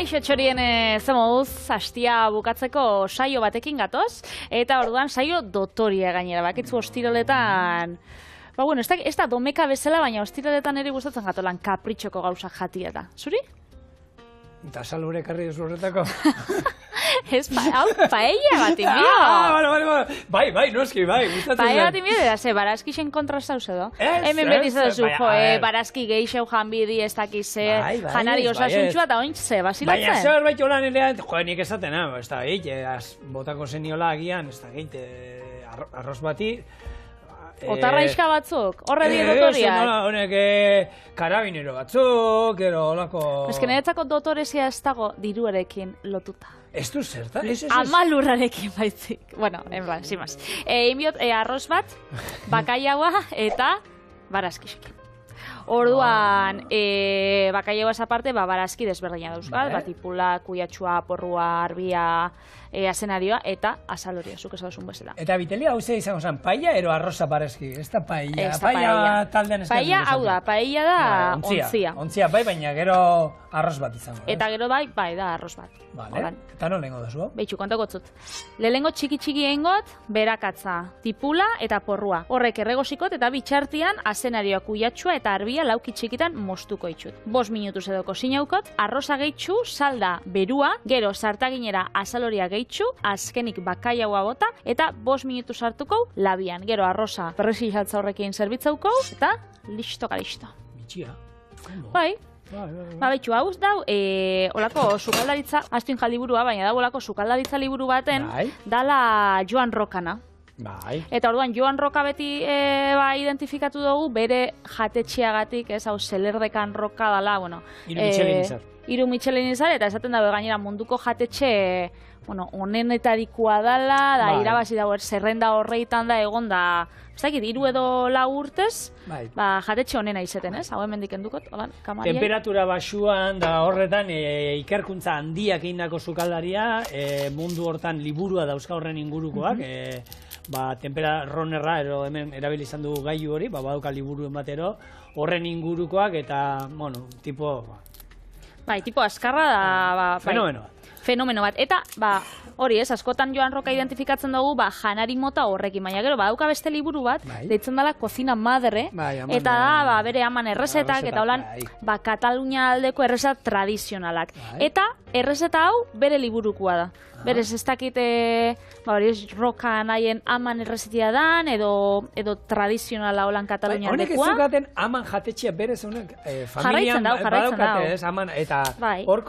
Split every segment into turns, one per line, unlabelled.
Kaixo txorien zemoduz, hastia bukatzeko saio batekin gatoz, eta orduan saio dotoria gainera, bakitzu ostiroletan, bueno, ez da domeka bezala, baina ostiroletan ere gustatzen gatolan kapritxoko gauzak jatia da. Zuri?
Eta salure karri duzu horretako?
Ez, hau, paella bat inbio.
Bai, noski, gustatzen zen.
Paella bat inbio, ze, barazkixen kontra zauz edo. Hemen beti zazu, barazki geixeu janbidi ez dakize, janari osasuntxua eta ointz ze, basilatzen.
Baina zer baita holan ere, nik esaten, ez da gehi, botako zeniola agian, ez da gehi, arroz bati.
Otarraixka batzuk, horre die dotoriak.
Honek karabinero batzuk, ero holako...
Ez que niretzako dotorezia ez dago diruarekin lotuta.
Ez du zertan?
Amalurrarekin baitzik. Bueno, enbla, zimaz. Inbiot, arroz bat, bakaiaua eta barazkixekin. Orduan, bakaiauaz aparte, barazki desberdina dauzkat, batipula, kuiatxua, porrua, arbia, azenarioa eta azaloria, zuk ez dauzun bezala.
Eta bitelia hau ze izango zen, paella ero arroza barazki? Ez da paella, paella taldean ez da.
Paella hau da, paella da ontzia.
Ontzia bai, baina gero arroz bat izango.
Eta gero bai da arroz bat.
Vale, eta non lehengo dazu?
Beitxu, kontako tzut. Lehengo txiki egingot, berakatza, tipula eta porrua. Horrek erregosikot eta bitxartian azenarioa kuiatxua eta arbia lauki txikitan mostuko itxut. 5 minutuz edo kosinaukot, arroza gehitxu, salda berua, gero sartaginera azaloria gehitxu, azkenik bakaiaua bota, eta 5 minutuz hartuko labian. Gero arroza perresi saltza horrekin zerbitzauko, eta listo.
Bitxia.
Bai. Betxu, hau dau, olako sukaldaritza, astuin jaldiburua, baina dau olako sukaldaritza liburu baten, dala Joan Rokana. Eta orduan, Joan Roka beti identifikatu dugu, bere jatetxeagatik, hau zelerdekan roka dala, bueno. Hiru Michelin izar, eta esaten dago gainera munduko jatetxe, onenetarikoa dala, da irabazi dago zerrenda horreitan da egon da, ez dakit, 3 edo 4 urtez, jatetxe onena izeten, ez? Hau hemen dikendukot, holan, kamariai.
Temperatura basuan, da horretan, ikerkuntza handiak egindako sukaldaria, mundu hortan liburua dauzka horren ingurukoak, ronerra, hemen erabili izan dugu gailu hori, badauka liburuen batero, horren ingurukoak, eta, tipo...
Bai, tipo askarra da... Fenomeno bat. Eta, hori ez, askotan Joan Roka identifikatzen dugu, janari mota horrekin, baina gero, badauka beste liburu bat, deitzen dela Cocina Madre, eta da, bere aman errezetak, eta holan, Katalunia aldeko errezet tradizionalak. Eta, errezeta hau, bere liburukua da. Berez, ez dakit, Roka nahien aman errezetia dan, edo tradizionala holan Katalunia aldekoa.
Honek ez zukaten aman jatetxea berez honek, familian badaukat eta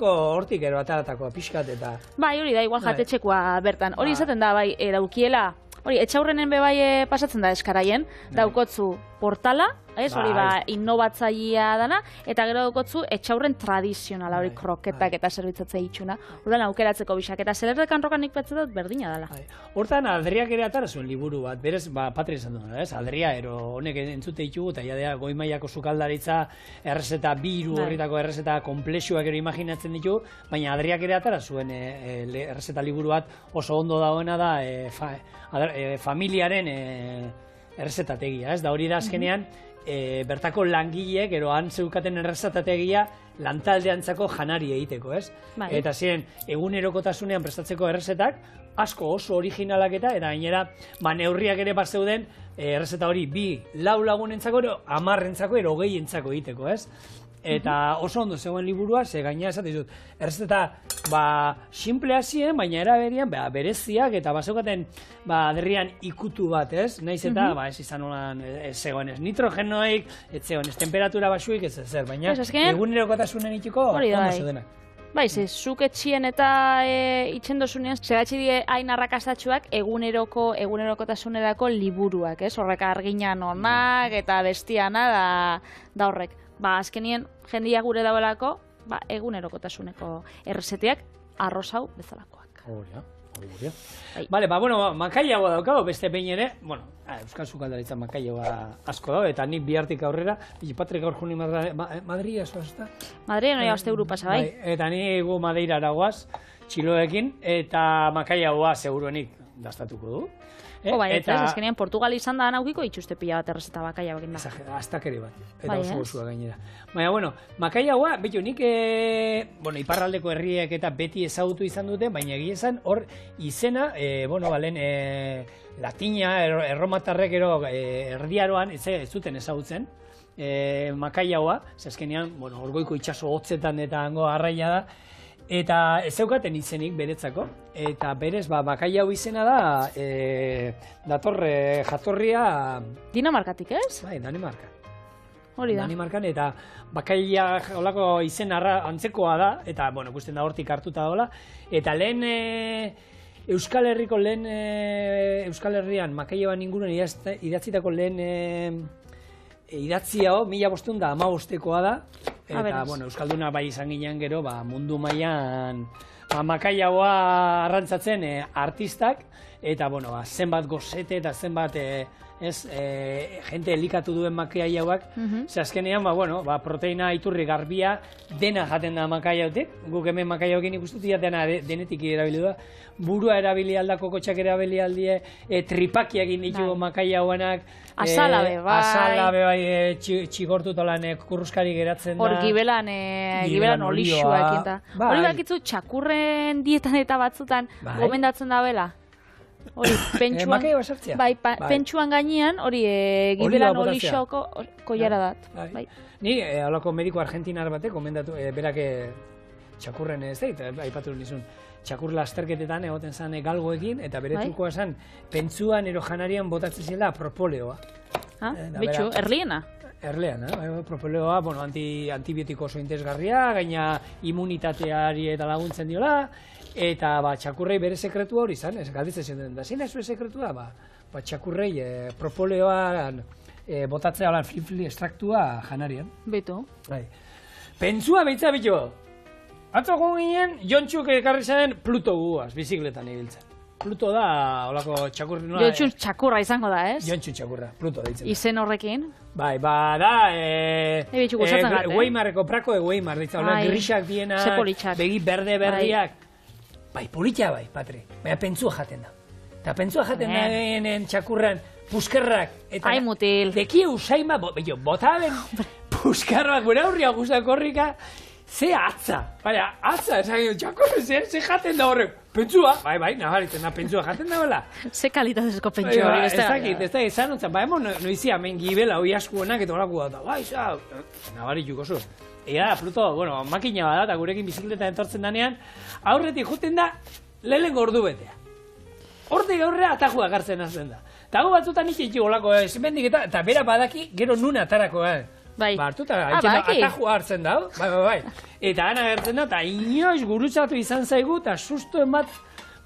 hortik ero ataratako pixkat eta...
Bai, hori da, igual jatetxekoa bertan. Hori izaten da, bai, daukiela, hori, etxaurrenen bebai pasatzen da eskaraien, daukotzu portala, hori innovatzailea dana, eta gero daukotzu etxaurren tradizionala, hori kroketak eta zerbitzatzea itxuna. Horren aukeratzeko bisak, eta zelerdekan rokan nik batzetat berdina dela.
Hortan, Adriak ere atara zuen liburu bat, berez, Patri izan duen, ez? Adria, honek entzute ditugu, eta jadea goi-mailako sukaldaritza, errezeta, biru horritako errezeta komplexuak ero imaginatzen ditugu, baina Adriak ere atara zuen errezeta liburu bat oso ondo dagoena da familiaren errezetategia, ez? Da hori da azkenean, bertako langileek, ero han zeukaten errezetategia lantaldeantzako janari egiteko, ez? Eta ziren, egunerokotasunean prestatzeko errezetak, asko oso originalak eta gainera, neurriak ere bat zeuden, errezeta hori 2-4 lagunentzako, 10-entzako, 20-entzako egiteko, ez? Eta oso ondo zegoen liburua, ze gainera esaten dizut, errezeta simplea ziren, baina eraberian bereziak eta bazeukaten derrian ikutu bat, ez? Naiz eta ez izan holan zegoen ez nitrogenoik, ez zegoen ez temperatura basuik, ez zer, baina egunerokotasunen itiko ondo zeudenak.
Bai, zuk etxien eta itxen dozunean, zebatxe die hain arrakastatxuak egunerokotasunerako liburuak, ez? Horrek arginan onak eta bestiana da horrek. Azkenien jendia gure dauelako, egunerokotasuneko errezeteak arroz hau bezalakoak.
Hori. Bale, makaiagoa daukago, beste behin ere, Euskal Sukaldaritza makaiagoa asko dago, eta nik bihartik aurrera, Patrik gaur juni Madria, ez da?
Madria, noia azte Europasa, bai.
Eta ni gu Madeira aragoaz, txiloekin, eta makaiagoa seguruenik. dastatuko du.
Bai, eta azkenean Portugal izan da naukiko itxuste pila bat errezeta bakaia bakin da.
Aztakeri bat, eta oso gozua gainera. Baina, bueno, makaiaua, betu, nik, iparraldeko herriek eta beti ezagutu izan dute, baina egia esan, hor izena, balen, latina, erromatarrek erdiaroan ez zuten ezagutzen, makaiaua, azkenean, orgoiko itxaso hotzetan eta hango arraia da, eta ez zeukaten izenik beretzako, eta berez, bakaiau izena da, datorre jatorria...
Dinamarkatik, ez?
Bai, Danimarka.
Hori da.
Danimarkan, eta bakaia olako izen antzekoa da, eta, ikusten da hortik hartuta dagoela, eta lehen Euskal Herrian, makaiaban inguruan idatzitako lehen idatzi hau, 1515koa da, eta, Euskalduna bai izan ginean gero, mundu mailan makaiaua arrantzatzen artistak, eta, zenbat gozete eta zenbat jente elikatu duen makaiauak, ze azkenean, proteina iturri garbia dena jaten da makaiautik, guk hemen makaiaukin ikustutia denetik erabili da, burua erabili aldako kotxak erabili aldie, tripakiak inditu makaiauanak, Azalabe bai txigortutolan kurruskari geratzen da.
Hor gibelan olixuak eta. Hori bakitzu txakurren dietan eta batzutan gomendatzen da bela. Hori, pentsuan gainean, hori gibelan olixuako koiara dat.
Ni, holako mediko argentinar batek gomendatu, berak txakurren ez da, aipatu nizun. Txakur lasterketetan egoten zen galgoekin, eta bere trukoa zen, pentsuan ero janarian botatzen zela propoleoa.
Betxu, erliena?
Erleana, propoleoa, antibiotiko oso interesgarria, gaina immunitateari eta laguntzen diola, eta txakurrei bere sekretua hori zen, galditzen zen da, zein ezue sekretua? Txakurrei propoleoa botatzea flip-flip estraktua janarian.
Beto.
Pentsua behitza bitu. Atzo ginen, Jontxuk ekarri zen Pluto guaz, bizikletan ibiltzen. Pluto da, holako txakurri nola...
Jontxuk txakurra izango da, ez?
Jontxuk txakurra, Pluto deitzen da.
Izen horrekin?
Bai, da... Weimarreko, Prako Weimar deitzen, grisak dienak, begi berde-berdiak. Bai, politxa bai, Patri, baina pentsua jaten da. Eta pentsua jaten da denen txakurran puskerrak.
Ai, mutil.
Deki usaima, botaben puskarrak, gure aurria guztak horrika, ze atza, baina, atza, txakurri, ze jaten da horrek, pentsua, bai, nabaritzen da, pentsua jaten da bela.
Ze kalitatezko pentsua hori,
ez dakit, esan ontzan, noizia, hemen gibela, hoi askuenak, eta horako da, bai, nabarituko zu. Ega, Pluto, makina bada, eta gurekin bizikleta entortzen danean, aurretik juten da, lehenengo ordu betea. Hortik aurrea atajua gartzen hazen da. Eta gu batzutan itxik olako, ezimendik eta bera badaki, gero nun atarako,
Bai.
Hartuta, atajua hartzen da, bai. Eta ana gertzen da, eta inoiz gurutzatu izan zaigu, eta susto bat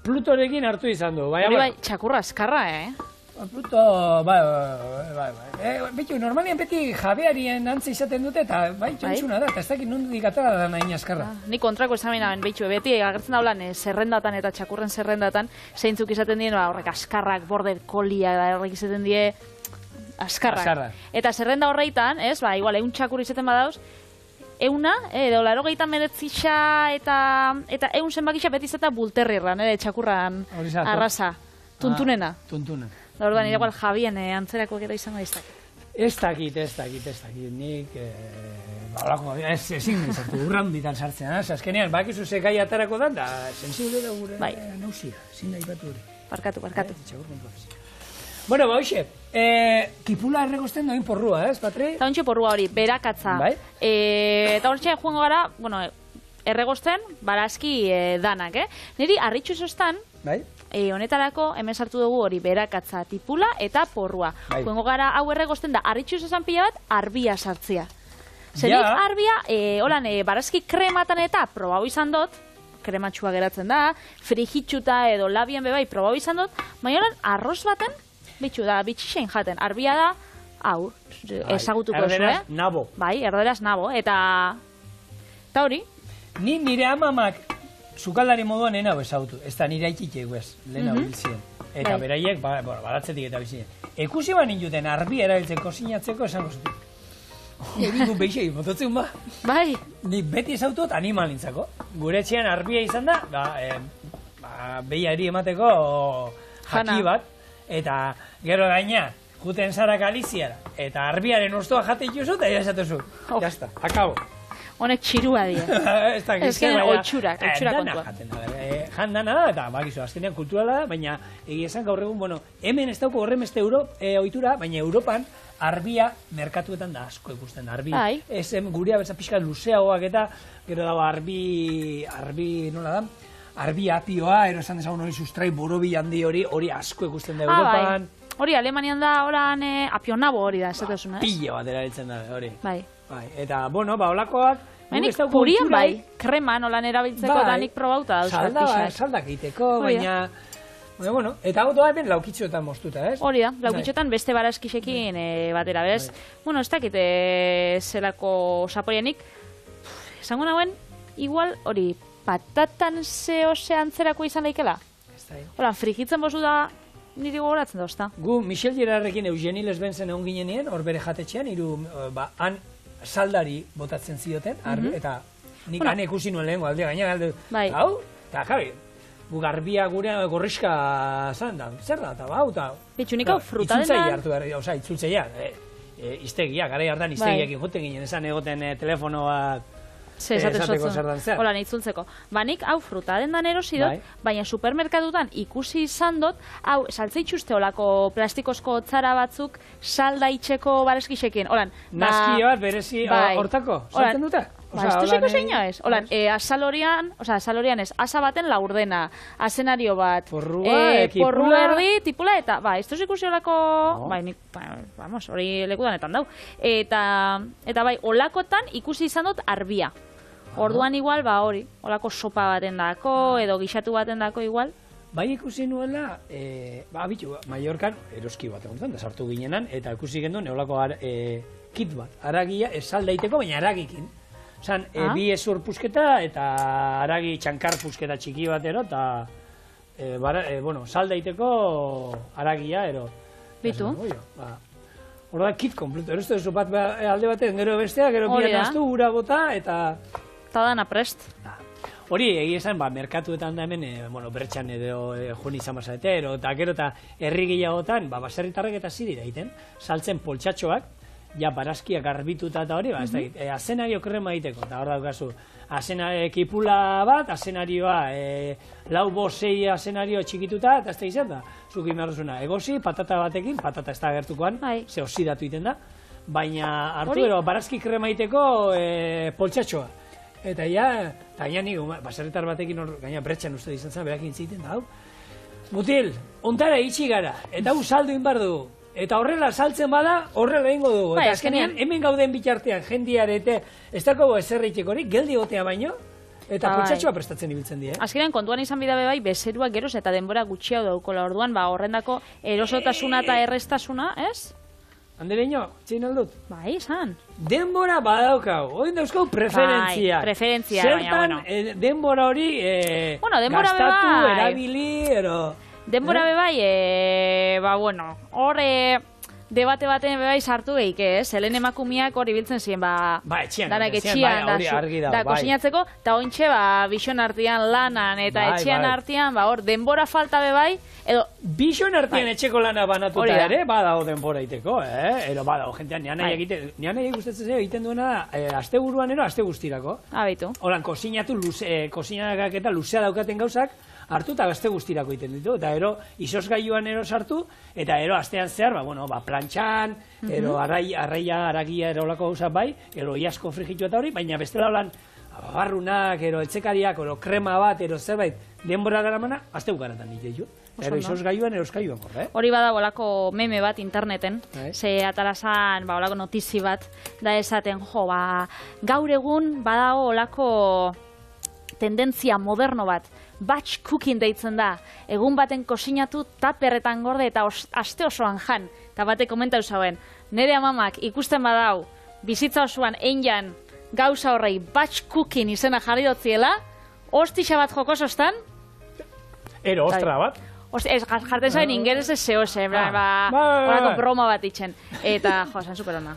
Plutorekin hartu izan du.
Hori bai, txakurra eskarra,
Pluto, bai. Bitu, normalian beti jabearien antza izaten dute, eta bai, txentzuna da, eta ez dakit nondik atara da nahi askarra.
Ni kontrako esaminaben, bitu, beti agertzen daulan zerrendatan eta txakurren zerrendatan, zeintzuk izaten dien, horrek askarrak, border collie, horrek izaten die, askarrak. Eta zerrenda horreitan, ez, igual, egun txakur izaten badauz, euna, edo 89 eta egun zenbakixa beti izatea bulterrirran, txakurran arrasa. Tuntunena.
Tuntunena.
Orduan, igual Javien antzerako gero izango izak.
Ez dakit. Nik, ezin izatu, urran ditan sartzen, azkenean, bakizu ze gai atarako da, da, sensible da gure nauzia, zin da ipatu hori.
Barkatu.
Bueno, hoxe, kipula erregosten doin porrua, ez, Patri?
Eta ontxe porrua hori, berakatza.
Bai?
Eta ontxe joango gara, erregosten, barazki danak, Niri, arritxu zoztan,
bai?
Honetarako hemen sartu dugu hori berakatza, tipula eta porrua. Joango gara hau erregosten da, arritxu zozan pila bat, arbia sartzia. Zerik arbia, holan, barazki krematan eta probau izan dut, krematxua geratzen da, frigitxuta edo labien bebai probau izan dut, baina holan, arroz baten, bitxu da, bitxixein jaten, arbia da, hau, ezagutuko zu,
Erderaz nabo.
Bai, erderaz nabo, eta hori.
Ni nire amamak sukaldari moduan ena ezagutu, ez da nire aitzitxe ez, lehena biltzien. Eta beraiek, baratzetik eta bizien. Ekusi banin juten arbi erabiltzen kozinatzeko esango zuten. Egingu beixei, mototzen ba.
Bai.
Ni beti ezautot animalintzako. Gure etxean arbia izan da, behia eri emateko jaki bat, eta gero gaina, juten zara Galiziara, eta arbiaren ostoa jate ikuzu, eta esatuzu. Jazta, akabo.
Honek txirua dira. Ez gen oitxura kontua.
Jandana da, eta bakizu, azkenean kulturala da, baina egia esan gaur egun, bueno, hemen ez dauko horren beste ohitura, baina Europan arbia merkatuetan da asko ikusten, arbi. Ez gurea betza pixka luzeagoak eta, gero dago arbi, nola da? Arbi apioa, ero esan dezagun hori sustrai borobi handi hori asko ikusten da Europan.
Hori, Alemanian da, horan apionabo hori da, ez dut ez?
Pila bat erabiltzen da, hori.
Bai.
Eta, bueno, holakoak...
Nik purian bai, kreman holan erabiltzeko da nik probauta dauzkat.
Saldak egiteko, baina... Bueno, eta hau doa hemen laukitxoetan moztuta, ez?
Hori da, laukitxoetan beste barazkisekin batera, berez? Bueno, ez dakit zelako zaporianik. Esango nagoen, igual, hori, patatan zehose antzerako izan daikela? Hola, frikitzen bozu da, niri gogoratzen da, ozta?
Gu, Michel Gerarrekin Eugeni Lesbenzen egon ginenean, hor bere jatetxean, han saldari botatzen zioten, eta nik han ikusi nuen lehenko alde gaina galde, hau, eta jabi, gu garbia gure gorriska zan da, zer da, eta hau, eta...
Bitxu, nik hau frutaren da...
Itzultzei hartu behar, oza, itzultzeia, iztegia, gara hartan iztegiak joten ginen, esan egoten telefonoak... Esateko zer dan zer.
Hola, itzultzeko. Nik hau frutaren dan erosi dut, baina supermerkatutan ikusi izan dut, hau, saltzeitxuste olako plastikozko otzara batzuk salda itxeko barezkixekin.
Nazki bat berezi hortako, saltzen dute?
Ez duziko zein ez? Asalorian ez, asa baten laurdena, asenario bat, porru erdi, tipula, eta, ez duziko ziolako, hori lekudanetan dau. Eta olakotan ikusi izan dut arbia. Orduan igual, hori, olako sopa baten dako, edo gixatu baten dako igual.
Bai ikusi nuela, bitu, Mallorcan, eroski bat egon zen, desartu ginenan, eta ikusi genduen, olako kit bat, aragia, esal daiteko, baina aragikin. Zan, bi ezur pusketa eta aragi txankar pusketa txiki batero, eta, sal daiteko aragia, ero.
Bitu?
Hor da, kit kompleto, erostu duzu bat alde batean, gero bestea, gero bian aztu, ura bota, eta...
Eta dana prest.
Hori, egia esan, merkatuetan da hemen, bertxan edo joni zamazate, eta gero eta herri gehiagotan, baserritarrak eta zidira egiten, saltzen poltsatxoak, ja, barazkia garbituta eta hori, ez dakit, azenario krema egiteko, eta hor daukazu, kipula bat, azenarioa, lau bosei azenario txikituta, eta ez da izan da, zuk imarruzuna, egosi, patata batekin, patata ez da agertukoan, ze oxidatu egiten da, baina hartu ero, barazki krema egiteko poltsatxoa. Eta ja, nik, baserritar batekin hor, gaina bretxan uste izan zen, berak intziten da, hau. Mutil, ontara itxi gara, eta hau saldu inbar dugu. Eta horrela saltzen bada, horrela egingo dugu. Eta azkenean, hemen gauden bitartean, jendiarete, ez dago ezerreitek hori, geldi gotea baino, eta poltsatxoa prestatzen ibiltzen die.
Azkenean, kontuan izan bidabe bai, bezeruak geroz eta denbora gutxiago daukola orduan, horrendako erosotasuna eta errestasuna, ez?
Handereño, txein aldut?
Bai, izan.
Denbora badaukau, oin dauzkau preferentzia.
Bai, preferentzia, baina, bueno.
Zertan, denbora hori gastatu, erabili, ero...
Denbora bebai, debate baten bebai sartu geik, Helen emakumiak hori biltzen ziren, etxian, da kosinatzeko, eta ointxe, bixon artian lanan, eta etxian artian, hor, denbora falta bebai, edo...
Bixon artian etxeko lana banatuta ere, badao denbora iteko, edo badao, jentean, nian nahi gustatzen egiten duena, aste buruan ero, aste guztirako.
Abitu.
Horan, kosinakak eta luzea daukaten gauzak, hartu eta aste guztirako egiten ditu, eta ero, izosgailuan ero sartu, eta ero, astean zehar, plantxan, ero, aragia erolako gauzak bai, ero, iasko frigitu eta hori, baina bestela holan, barrunak, ero, etxekariak, ero, krema bat, ero, zerbait, denbora daramana, aste bukaratan ditu. Ero, izosgailuan, eroskailuan korre.
Hori bada olako meme bat interneten, ze atarazan, olako notizi bat, da esaten, gaur egun badago olako tendentzia moderno bat, batch cooking deitzen da, egun baten kosinatu taperretan gorde eta aste osoan jan, eta batek komentau zauen, nire amamak ikusten badau, bizitza osoan einjan gauza horrei batch cooking izena jarri dotziela, ostixa bat jokosostan,
ero, ostra bat?
Jarten zain ingeres ez zehose, horako broma bat itxen, eta esan superona.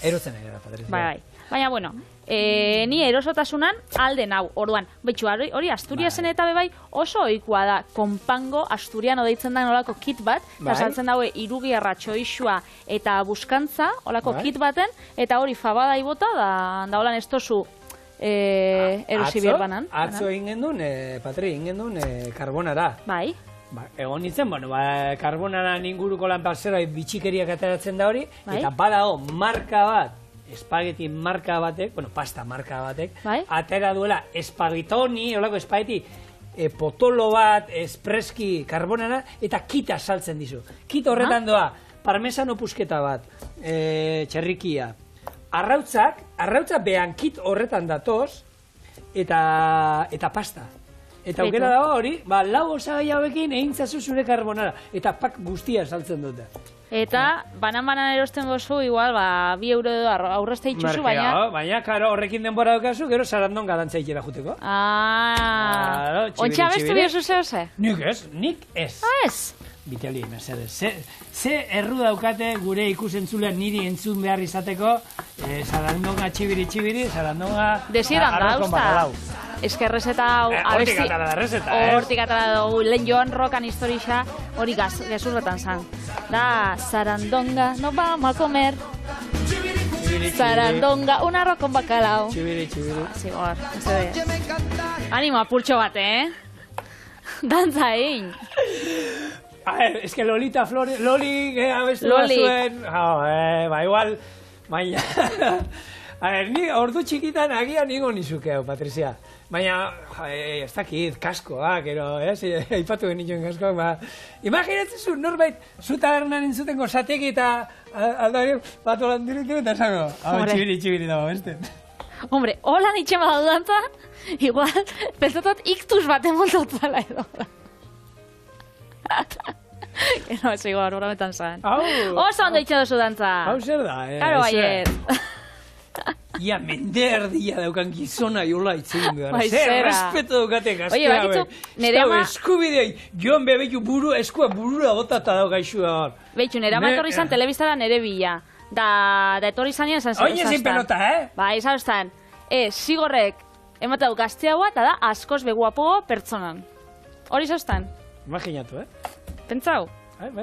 Erotzen ari gara, Patrizia.
Bai. Baina, bueno, ni erosotasunan alde nau, orduan. Betxu, hori Asturiasen eta bebai oso ohikoa da, konpango Asturiano deitzen da nolako kit bat, eta saltzen daue irugiarra, txoixua eta buskantza, olako kit baten, eta hori fabada ibota da holan ez tozu erosi birbanan.
Atzo egin duen, Patri, egin duen karbonara.
Bai.
Egon nintzen, karbonaran inguruko lan pasera bitxikeriak ateratzen da hori, eta badago marka bat, espageti marka batek, pasta marka batek, atera duela espagitoni, olako espageti potolo bat, espreski karbonara, eta kita saltzen dizu. Kita horretan doa, parmesano pusketa bat, txerrikia, arrautzak behan kit horretan datoz, eta pasta. Eta aukera dago hori, lau osagai hauekin egintzazu zure karbonara, eta pak guztia saltzen dute.
Eta, banan erosten gozu, igual, 2 euro edo aurrezte itxuzu, baina...
Baina, karo, horrekin denbora dukazu, gero sarandonga dantza ikera juteko.
Ontsa abestu biozu ze?
Nik ez.
Ez?
Bitali, mesedez. Ze erru daukate gure ikusentzulean niri entzun behar izateko, sarandonga txibiri, sarandonga...
Desieran dauzta. Ez que errezeta hau...
Hortik atara da errezeta, ez?
Hortik atara da, lehen joan rokan historia, hori gezurretan zan. Da, sarandonga, no vamos a comer. Sarandonga, un arroz con bacalao.
Txibiri.
Zigor, ez da. Animo apurtxo bate, Dantza egin.
Ez que Lolita Flores, Loli, abestu da zuen. Igual, baina... Ni ordu txikitan agian nigo nizukeo, Patrizia. Baina, ez dakit, kaskoak, aipatu genituen kaskoak, imaginatzen zu, norbait, zu tabernan entzuten gozateki eta aldari bat olan direktu eta esango. Txibiri dago, beste.
Hombre, holan itxe bada dudantza, igual, pentsatuat iktus bat emototzala edo. No, ez igual, horretan zan. Oso ondo itxe dozu dantza.
Hau zer da,
Karo baiet.
Ia mende erdia daukan gizona jola itzen gara. Zer respeto daukate gaztea,
nere ama...
Eskubidei, joan bebetu eskua burura botata daukaixua hor.
Behitu, nere ama etorri zan telebiztara nere bila. Da etorri zanean esan zer.
Oine zin pelota,
Ba, izan zan. Zigorrek, ematau gaztea hua eta da askoz beguapo pertsonan. Hori zaztan.
Imaginatu,
Pentsau.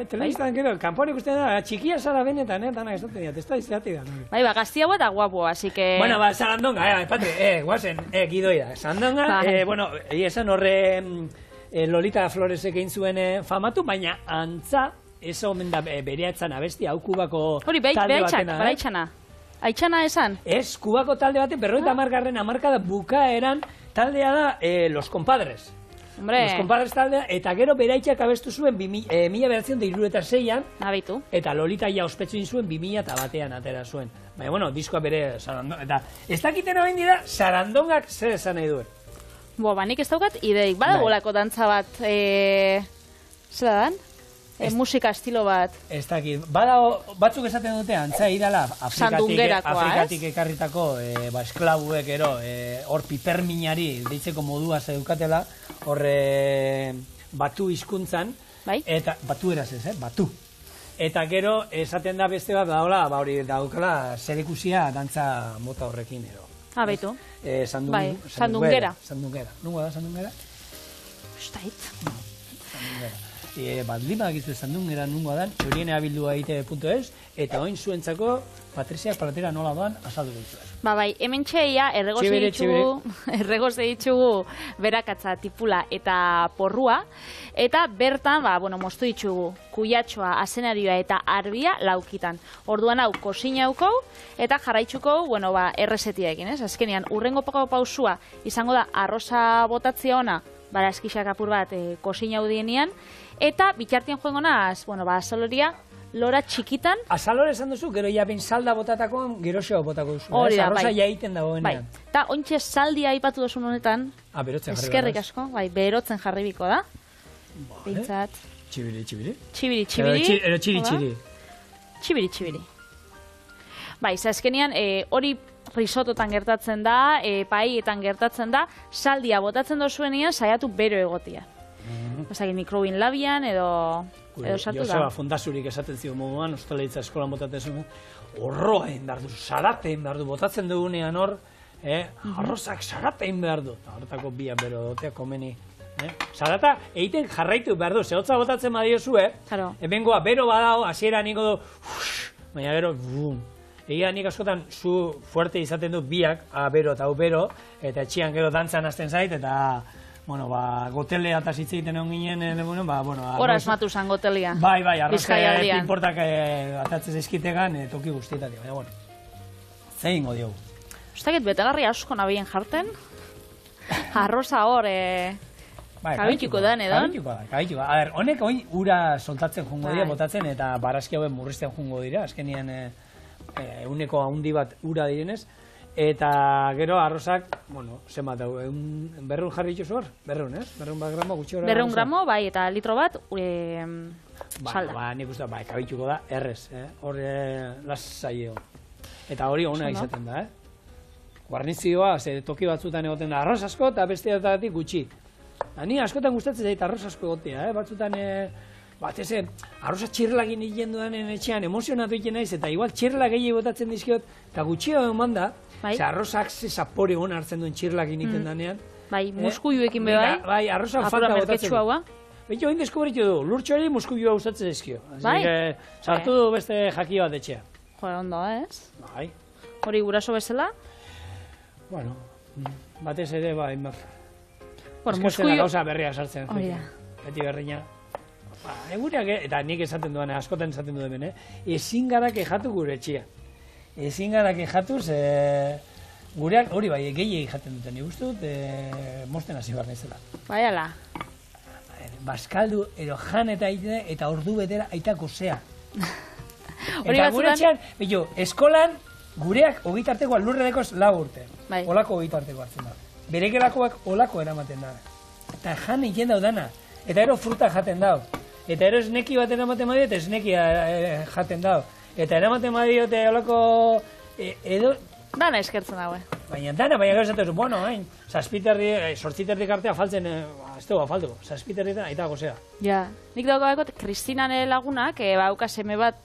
Telebiztan gero, kanpoan ikusten da, txikia zara benetan, dana ez dut ez da izate da.
Gaztia hua eta guapo, así que...
Bueno, sarandonga, Patri, guazen, gidoia. Sarandonga, esan horre Lolita Floresek egin zuen famatu, baina antza, ez omen da bereatzen abesti, hau Kubako talde batena.
Hori, Aitxana esan?
Ez, Kubako talde baten, 50. hamarkada bukaeran taldea da Los Compadres. Los Compadres taldea, eta gero beraitxak abestu zuen 1976an, eta Lolita ja ospetsu zuen 2001an atera zuen. Baina, bueno, diskoa bere sarandonga. Eta ez dakiten hori dira, sarandongak zer esan nahi duen.
Nik ez daukat ideik. Badagolako dantza bat, zer da dan? Musika estilo bat.
Ez dakit. Batzuk esaten dute, antza idala Afrikatik ekarritako esklabuek hor piperminari deitzeko modua zeukatela, hor batu hizkuntzan, eta batu eraz ez, batu. Eta gero esaten da beste bat daola, hori daukala zerikusia dantza mota horrekin ero.
Betu.
Sandungera. Nungo da sandungera?
Ustait.
Sandungera. Lima dakizu sandungera nungoa dan, txoriene abildua ite.es, eta oin zuentzako Patriziak paratera nola doan azaldu dutzu.
Hemen txeia erregoz ditugu berakatza, tipula eta porrua, eta bertan, moztu ditugu kuiatxoa, azenarioa eta arbia laukitan. Orduan hau kosina haukau, eta jarraitzuko, errezetiekin, ez? Azkenean, urrengo pausua izango da arroza botatzea ona, eskixak apur bat kosina haudienian, eta bitartian joango naz, azaloria, lora txikitan.
Azalore esan duzu, gero ja ben salda botatakoan, gero xeo botako duzu.
Hori da,
arroza jaiten dagoenean.
Eta ontxe saldia aipatu duzun honetan, eskerrik asko, berotzen jarribiko da. Bintzat.
Txibiri.
Txibiri. Txibiri. Azkenean, hori risototan gertatzen da, paietan gertatzen da, saldia botatzen dozuenean saiatu bero egotia. Mikrobin labian edo edo sartu da.
Joseba Fundasurik esaten zion moduan, ostalaritza eskolan botatzen zuen, horroa egin behar du, sarate egin behar du, botatzen dugunean hor, arrozak sarate egin behar du. Horretako bian bero dotea komeni. Sarata egiten jarraitu behar du, zehotza botatzen badiozu, hemengoa bero badao, hasiera niko du, baina gero, egia nik askotan zu fuerte izaten du biak, bero eta bero, eta etxian gero dantzan hasten zait, eta gotelea eta zitze egiten egon ginen,
hora esmatu zan gotelia.
Bai, arrozka pinportak atatzen zizkitegan toki guztietatik, baina zein ingo diogu.
Ustakit betegarri asko nabien jarten, arroza hor, kabituko da, edon?
Kabituko da. A ber, honek oin ura soltatzen jungo dira, botatzen, eta barazki hauen murrizten jungo dira, azkenien eguneko handi bat ura direnez, eta gero arrozak, zenbat hau, 100 jarri dituzu hor? 100, ez? 100 gramo gutxi hori?
100 gramo, bai, eta litro bat, salda.
Nik uste, kabituko da, errez, hor lasai egon. Eta hori ona izaten da, Guarnizioa, toki batzutan egoten da, arroz asko eta besteetatik gutxi. Ni askotan gustatzen zait arroz asko egotea, batzutan, arroza txirlagin egin dudanen etxean emozionatu egiten naiz, eta igual txirla gehiago botatzen dizkiot, eta gutxio eman da, arrozak zapore hona hartzen duen txirlagin egiten danean.
Bai, muskuioekin be bai.
Bai, arrozak falta botatzen du. Beto, hain deskubritu du, lurtxoari muskuioa gustatzen dizkio.
Bai.
Sartu du beste jaki bat etxea.
Joder, ondo, ez?
Bai.
Hori guraso bezala?
Bueno, batez ere,
muskuio...
gauza berria sartzen. Beti berriña. Egureak, eta nik esaten duan, askotan esaten duen, ezin gara kejatu gure etxea. Ezin gara kejatuz, gureak hori bai, gehiagik jaten duten, nik uste dut, mosten hasi behar nizela.
Bai, ala.
Baskaldu, ero jan eta ordu betera aitako zea. Eta gure etxean, eskolan, gureak ogitartekoa lurredekoz 4 urte. Olako ogitarteko hartzen da. Berekelakoak olako eramaten da. Eta jan egiten daudana. Eta ero fruta jaten dau. Eta ero esneki bat eramaten badiot, esneki jaten dau. Eta eramaten badiot olako edo...
Dana eskertzen daue.
Baina gero esatu, hain, sortziterdik artea faltzen, ez dugu faltuko, saspiterrietan aita gozea.
Ja, nik daukabekot, Kristinan lagunak, bauka seme bat,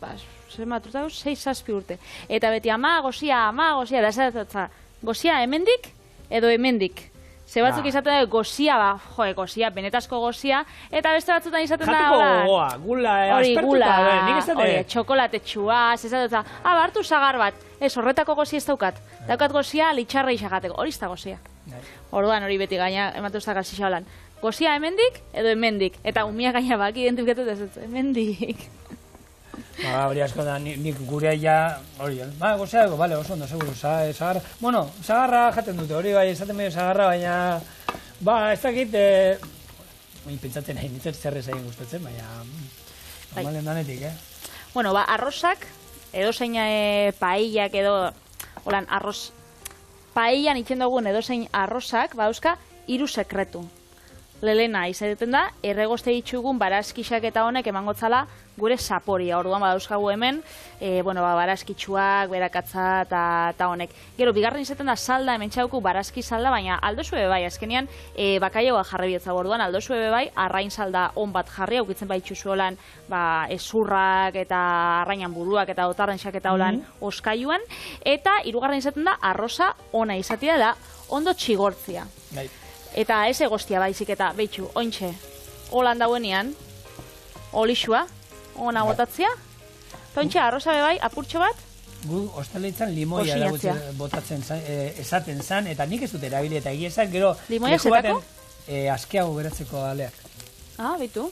6-7 urte. Eta beti ama gozia, da esatetza, gozia hemendik edo hemendik. Ze batzuk izaten da gozia, gozia, benetazko gozia, eta beste batzutan izaten da...
Jatuko gogoa, gula, aspertuta, nik ez dute...
Txokolatetxua, esatetza, hartu sagar bat, horretako gozia ez daukat. Daukat gozia litxarra isakateko, hori ez da gozia. Orduan hori beti gaina, ematu ez da gazisa holan. Gozia hemendik edo hemendik, eta umia gaina baki identifikatu ez dut, hemendik.
Hori asko da, nik gurea ja, hori, gozea dago, bale, oso ondo, seguru, zagarra. Bueno, zagarra jaten dute, hori bai, esaten medio zagarra, baina, ez dakit, pentsatzen nahi, nintzen zerrez egin gustatzen, baina, normalen danetik,
Bueno, arrozak, edo zein paellak edo, holan, arroz, paellan itzen dugun edo zein arrozak, dauzka, 3 sekretu. Lelena izaten da, erregoste ditxugun barazkixak eta honek emangotzala gure zaporia. Orduan badauzkagu hemen, barazkitxuak, berakatza eta honek. Gero, bigarren izaten da salda, hemen txauku barazki salda, baina aldozu ebe bai, azkenean bakaioa jarri bietza orduan, aldozu ebe bai, arrain salda on bat jarri, aukitzen baitxuzu holan ezurrak eta arrainan buruak eta otarren xak eta holan oskaiuan. Eta, 3. izaten da, arroza ona izatea da, ondo txigortzia. Eta ez egostia baizik eta, behitxu, ointxe, holan dauenean, olixua, ona botatzea, eta ointxe, arroza bebai, apurtxo bat,
gu ostaletzan limoia botatzen esaten zan, eta nik ez dut erabili eta egia esan, gero
limoia zetako?
Askeago geratzeko aleak.
Bitu.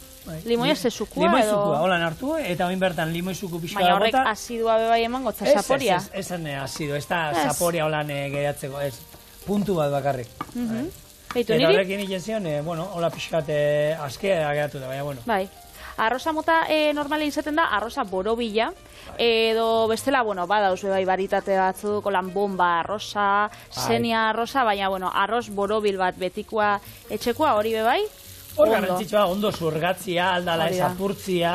Limoia zezukua edo...
Limoizukua, holan hartu, eta hain bertan limoizuku pixka da bota.
Baina horrek azidua bebai eman gotza zaporia.
Ez azido, ez da zaporia holan geratzeko, ez puntu bat bakarrik.
Eta
horrekin egin zion, hola pixkat askea geratu da, baina, bueno.
Bai. Arroza mota normalen izaten da, arroza borobila, edo bestela, badauz bai baritate batzuk, holan bomba arroza, senia arroza, baina, arroz borobil bat betikoa etxekoa hori bebai.
Hor garrantzitsua, ondo zurgatzia, aldala ez apurtzia,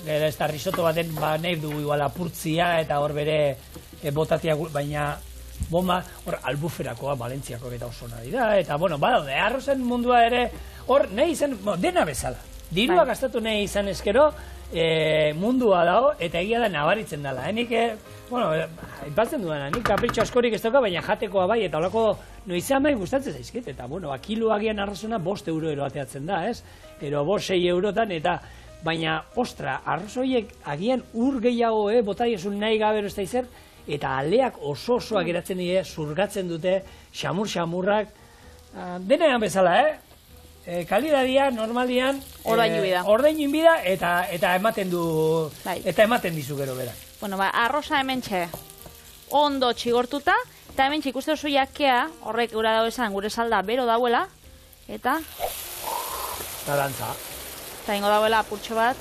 ez da risoto baten, nahi dugu igual apurtzia, eta hor bere botatia, baina... Bomba, hor, albuferakoa, Valentziako eta oso nahi da, eta, badaude, arrozen mundua ere, hor, nahi izan, dena bezala. Dirua gastatu nahi izan ezkero, mundua dago, eta egia da nabaritzen dela. Nik, bueno, aipatzen duena, nik kapritxo askorik ez dauka, baina jatekoa bai, eta holako noizean bai gustatzen zaizkit, eta, bueno, kilo agian arrozuna 5 euro eroateatzen da, ez? Ero 5-6 eurotan, eta, baina, ostra, arrozoiek agian ur gehiago, bota diesun nahi gabe ez da izer, eta aleak oso-osoak geratzen dira, zurgatzen dute, xamur-xamurrak, denean bezala, kalidadia, normalian, ordainu bida, eta ematen du, eta ematen dizu gero berak.
Bueno, arroza hementxe ondo txigortuta, eta hementxe ikuste oso jakea, horrek gura dago esan gure salda bero dauela, eta...
Garantza.
Eta ingo dauela apurtxo bat.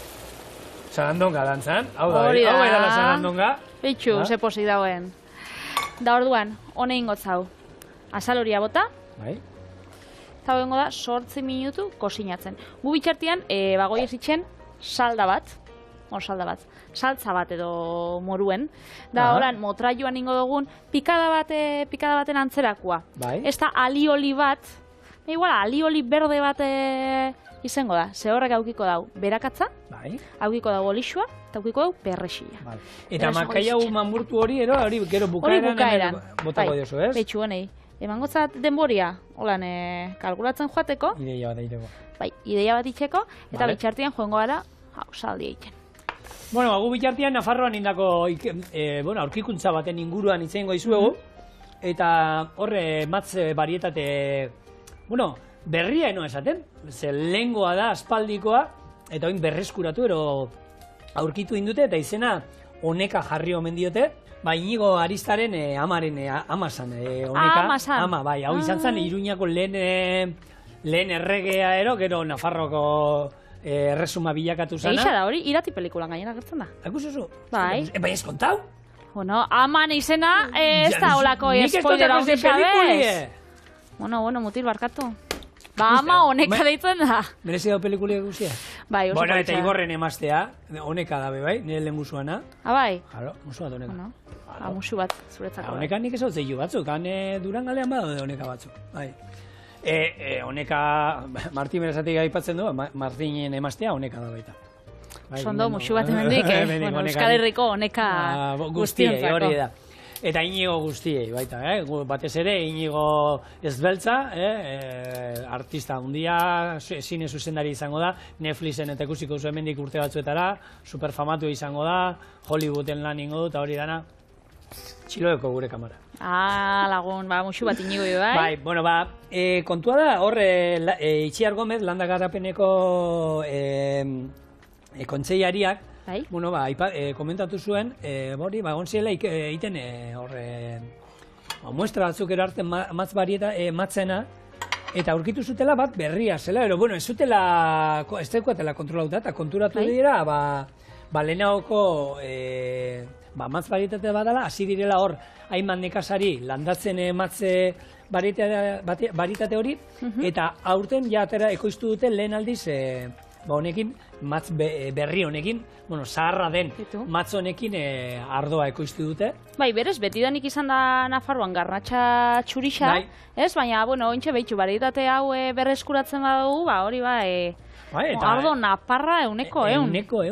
Zarandonga dantzan, hau edala zarandonga.
Bitxu, ze posik dagoen. Da orduan, hone ingotzau. Azal horia bota.
Bai.
Eta bengo da, 8 minutu kosinatzen. Gu bitxartian, bagoi ezitzen salda bat, saltza bat edo moruen. Da horan, motraioan ingo dugun, pikada baten antzerakoa.
Bai.
Ez da alioli bat, igual, alioli berde bat izango da. Ze horrek aukiko dau berakatza, aukiko dau olixua, eta aukiko dau perrexila.
Eta makaia manburtu hori, hori gero bukaeran botako diozu, ez?
Betxu honei. Emangotzat denboria, holan, kalkulatzen joateko.
Ideia bat egiteko.
Bai, ideia bat itxeko, eta bitxartian joango gara, saldi egiten.
Bueno, gu bitxartian Nafarroan indako, aurkikuntza baten inguruan itzengo izuegu, eta horre matz barietate, berria eno esaten, ze lehengoa da, aspaldikoa, eta oin berreskuratu, ero aurkitu indute, eta izena honeka jarri omen diote. Ba, Inigo Aristaren amazan, honeka, ama, bai, hau izan zen, Iruñako lehen erregea gero Nafarroko erresuma bilakatu zana.
Eixa da hori, irati pelikulan gainera gertzen da.
Akusuzu?
Bai.
Bai, ez kontau?
Bueno, aman izena ez da holako spoiler hau dixabez. Bueno, mutil barkatu. Ba, ama honeka deitzen da.
Merezi dago pelikulia guztia?
Bai, oso
bueno, eta Igorren emaztea, honeka dabe, bai, nire lehen musuana.
Bai?
Jalo, musu bat honeka.
Musu bat, zuretzako.
Honeka nik ez hau zeiu batzuk, Durangalean badaude honeka batzuk. Bai. Honeka, Martin Berasatik aipatzen du, Martinen emaztea honeka da baita.
Sondo, musu bat emendik, Euskal Herriko honeka guztientzako.
Hori da. Eta Inigo guztiei, baita, batez ere, Inigo Ezbeltza, artista handia, zine zuzendari izango da, Netflixen eta ikusiko zu hemendik urte batzuetara, superfamatu izango da, Hollywooden lan ingo du, eta hori dana, Txiloeko gure kamara.
Lagun, musu bat Inigo bai?
Bai, bueno, kontua da, horre, Itxiar Gomez, Landa Garapeneko kontseiariak, bueno, komentatu zuen, egon ziela egiten muestra batzuk ero arte matzena, eta aurkitu zutela bat berria zela, ez zutela, ez daukatela kontrolauta, eta konturatu dira, lehenagoko matz barietate badala, hasi direla hor, hainbat nekazari landatzen matze barietate hori, eta aurten ja ekoiztu dute lehen aldiz, honekin, matz berri honekin, zaharra den matz honekin ardoa ekoiztu dute. Bai,
berez, betidanik izan da Nafarroan garnatxa txurixa, ez? Baina, ointxe behitxu, barietate hau berreskuratzen badugu, hori ardo naparra euneko eun.
Euneko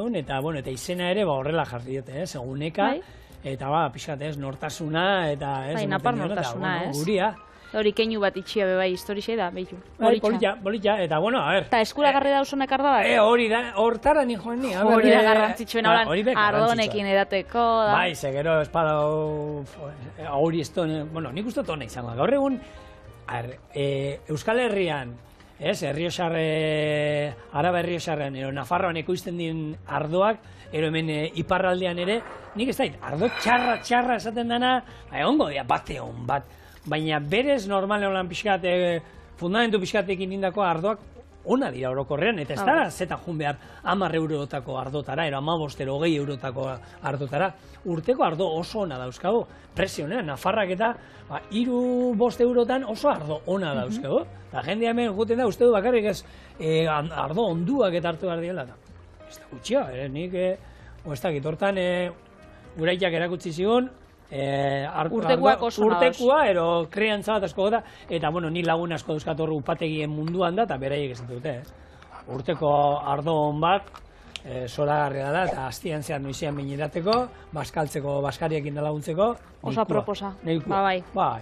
eun, eta izena ere horrela jarri dute, ez? Eguneka, eta pixkat ez, nortasuna, eta ez?
Bai, napar nortasuna, ez?
Guria.
Hori keinu bat itxia be bai, historixei da, behitu.
Bolitxa, eta bueno, a ver.
Eta eskuragarri da usonek ardo bat?
Hori da, hortara ni joan ni.
Hori da garrantzitsuen horan, ardonekin edateko da.
Bai, segero espada hori esto, bueno, nik uste tona izango. Gaur egun, Euskal Herrian, Araba Herriosarrean, Nafarroan ekoizten din ardoak, hemen iparraldean ere, nik ez da, ardo txarra esaten dana, egongo dia, bateon bat. Baina berez normalen holan pixkat, fundamentu pixkatekin indako ardoak ona dira orokorrean, eta ez da zeta jun behar 10 eurotako ardotara, 15 euro 20 eurotako ardotara. Urteko ardo oso ona dauzkago, presionean, Nafarrak eta 3-5 eurotan oso ardo ona dauzkago. Eta jendea hemen guten da, uste du bakarrik ez ardo onduak eta hartu behar diela. Ez da gutxia, nik, ez da gitortan, uraiak erakutsi zigun, urtekua, ero kriantza bat asko da, eta bueno, ni lagun asko dauzkat hor upategien munduan da, eta beraiek esan dute, urteko ardo hon bat, Zoragarria da, eta hastian zehar noizean binirateko, baskaltzeko, baskariekin da laguntzeko.
Osa proposa.
Neikua. Bai.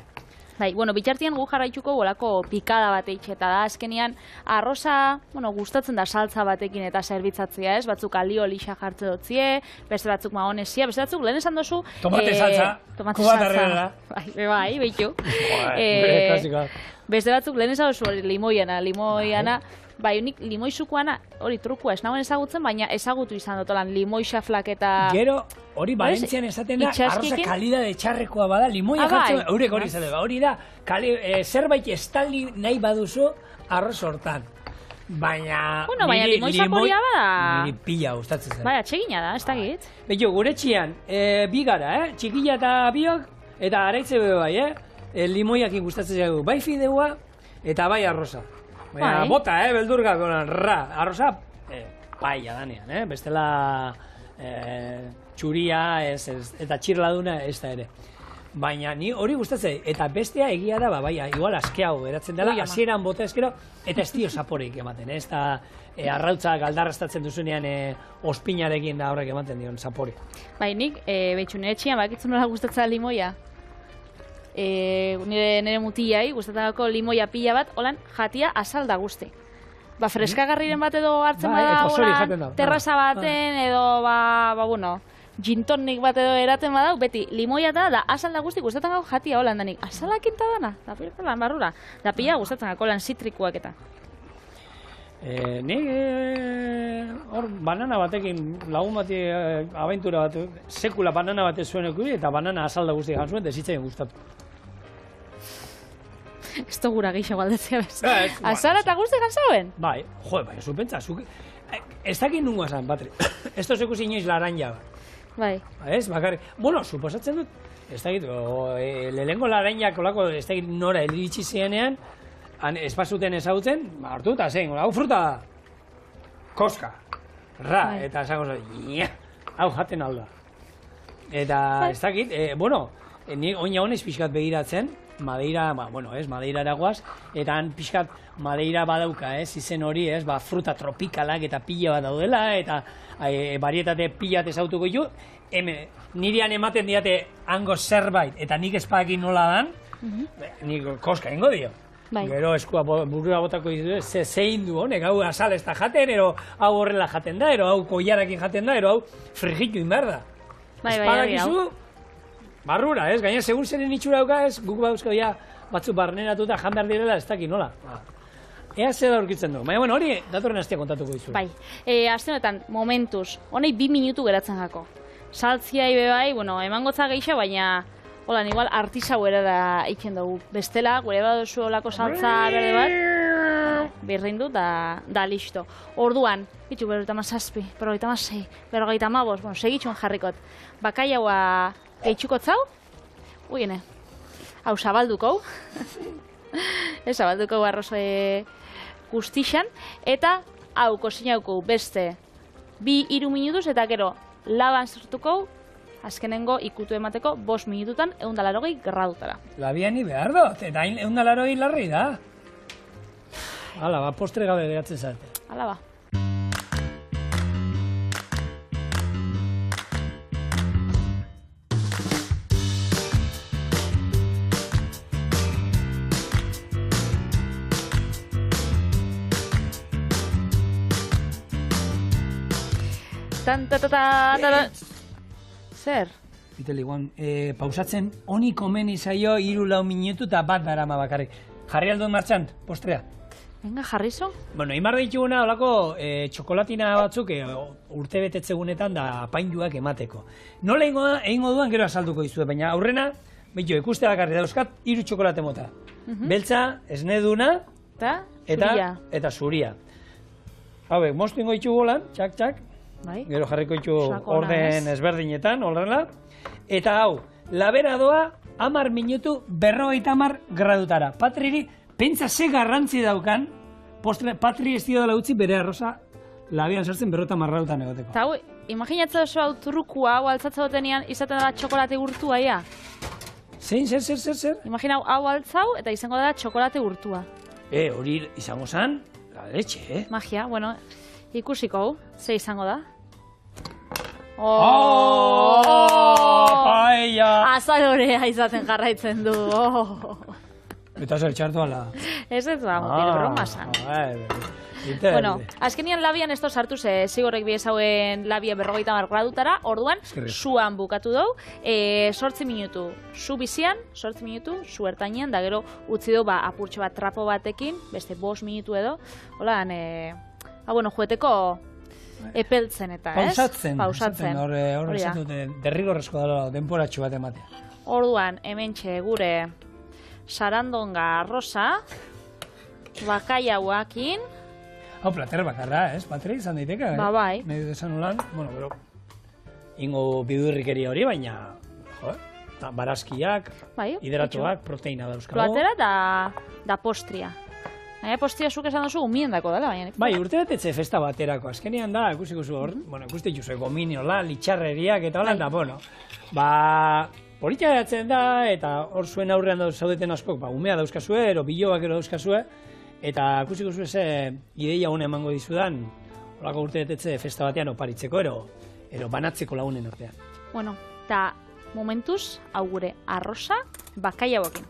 Bai, bueno, bitxartian gu jarraituko bolako pikada bat eitxe, eta da azkenian arroza, bueno, gustatzen da saltza batekin eta zerbitzatzea, ez? Batzuk alio lixa jartze dutzie, beste batzuk maonesia, beste batzuk lehen esan dozu...
Tomate saltza, kubatarrera.
Bai, behitu. Beste batzuk lehen esan dozu limoiana, bai, unik limoizukoana, hori trukua ez nagoen ezagutzen, baina ezagutu izan dutolan limoi xaflak eta...
Gero, hori Valentzian esaten da, arroza kalidade txarrekoa bada, limoia jartzen, eurek hori izaten da, hori da, zerbait estali nahi baduzu arroz hortan. Baina...
Bueno, baina limoi zaporia bada...
Niri pila gustatzen zen.
Bai, atsegina da, ez da git.
Beto, gure txian, bi gara, txikila eta biok, eta araitze bebe bai, limoiakin gustatzen zaigu, bai fideua eta bai arroza. Baina, bota, beldurgak, arroza, paia danean, bestela txuria eta txirladuna ez da ere. Baina, ni hori gustatzen, eta bestea egia da, bai, igual askeago beratzen dela, hasieran bota ezkero, eta ez dio zaporeik ematen, ez da arrautza galdarrastatzen duzunean ospinarekin da horrek ematen dion zapore.
Bai, nik, behitxu, nire txian bakitzen nola gustatzen limoia. Nire mutiai, gustatako limoia pila bat, holan jatia azalda guzti. Ba, freskagarriren bat edo hartzen bada, holan, terraza baten, edo, bueno, gintonik bat edo eraten badau, beti, limoia da azalda guzti gustatzen gau jatia holan danik. Azalda kinta dana, da pila barrura. Da pila gustatzen gau holan zitrikuak eta.
Nik hor banana batekin lagun bati abentura bat, sekula banana bat ez zuen ekuri eta banana azalda guzti egan zuen, desitzaien gustatu.
Ez da gura gehiago aldatzea bez. Azala eta guzti egan zauen?
Bai, bai, zu pentsa, ez dakit nungo esan, Patri. Ez da zekusi inoiz laranja bat.
Bai.
Ez, bakarrik, bueno, suposatzen dut, ez dakit, lehengo laranjak olako, ez dakit nora eliritsi zienean, ez pasuten ezagutzen, hartu eta zein, hau fruta da, koska, eta esango zuen, hau jaten alda. Eta ez dakit, bueno, ni oina honez pixkat begiratzen, Madeira, bueno, Madeira eragoaz, eta han pixkat Madeira badauka, izen hori, fruta tropikalak eta pila bat daudela, eta barietate pila ezautuko ditu, nirian ematen diate hango zerbait, eta nik espakin nola dan, nik koska ingo dio. Gero eskua burua botako ditu, zein du honek, hau azal ez da jaten, ero hau horrela jaten da, ero hau koiarakin jaten da, ero hau frigitu inbar da. Espadakizu, barrura, gaina segun zeren itxura dauka, guk bauzko ja batzuk barneratu eta jan behar direla ez dakit nola. Ea zer da aurkitzen du. Baina, bueno, hori datorren astea kontatuko dizu.
Bai, aste honetan, momentuz, honei 2 minutu geratzen gako. Saltzia ibe bai, bueno, emangotza geisha, baina, holan, igual artisau ere da eiken dugu. Bestela, gure baduzu olako saltza berde bat, birrindu da listo. Orduan, bitu, 57, 56, 55, bueno, segitxun jarrikot. Bakaiaua geitxukot zau, uiene, hau zabalduko, zabalduko arroz guztixan, eta hau kozinauko beste 2-3 minutuz, eta gero laban zertuko, azkenengo ikutu emateko 5 minututan 180 gradutara.
Labiani behar dut, eta 180 larri da. Hala, postre gabe geratzen zate.
Hala, Zer?
Piteli, guan, pausatzen, honi komen izaio 3-4 minutu eta bat darama bakarrik. Jarri alduen martxan, postrea.
Venga, jarri zo?
Bueno, imar dituguna olako txokolatina batzuk urte betetzegunetan da apainduak emateko. Nola egingo duan gero azalduko dizue, baina aurrena, ikuste bakarri dauzkat 3 txokolate mota. Beltza, esneduna eta zuria. Hauek, moztu ingo ditugu lan, txak, gero jarriko ditu orden ezberdinetan, horrela. Eta hau, labera doa 10 minutu 50 gradutara. Patriri, pentsa ze garrantzi daukan, Patri ez dio dela utzi bere arroza labian sartzen 50 gradutan egoteko.
Eta hau, imaginatzen oso hau trukua, hau altzatza botenean, izaten da txokolate urtua, ia?
Zein, zer?
Imagina hau altzau eta izango da txokolate urtua.
Hori izango zan, la leche,
Magia, bueno, ikusiko hau, ze izango da.
Paella!
Azalorea izaten jarraitzen du.
Eta zer txartu ala?
Ez mutil broma san. Bueno, azkenian labian esto sartu ze zigorrek biezauen labia 50 gradutara, orduan, suan bukatu dugu, 8 minutu su bizian, 8 minutu su ertainean, da gero utzi dugu apurtxo bat trapo batekin, beste 5 minutu edo, holan, jueteko epeltzen eta, ez? Pausatzen.
Hor esan dute, derrigorrezko dara denporatxo bat ematea.
Orduan, hementxe gure sarandonga arroza, bakaiauakin.
Hau, plater bakarra, ez? Bateri izan daiteka,
Ba, bai.
Nahi dut esan nolan, bueno, pero ingo bidurrikeria hori, baina, barazkiak, hidratuak, proteina dauzkago.
Platera da postria. Baina postria zuk esan duzu umiendako dela, baina.
Bai, urte betetze festa baterako. Azkenean da, ikusiko zu hor, ikuste juzu, gominiola, litxarreriak eta hola, eta, bueno, politia geratzen da, eta hor zuen aurrean zaudeten askok, umea dauzkazue, ero biloak ero dauzkazue, eta ikusiko zu eze ideia hona emango dizudan, horako urte betetze festa batean oparitzeko, ero banatzeko lagunen artean.
Bueno, eta momentuz, hau gure arroza bakaiauekin.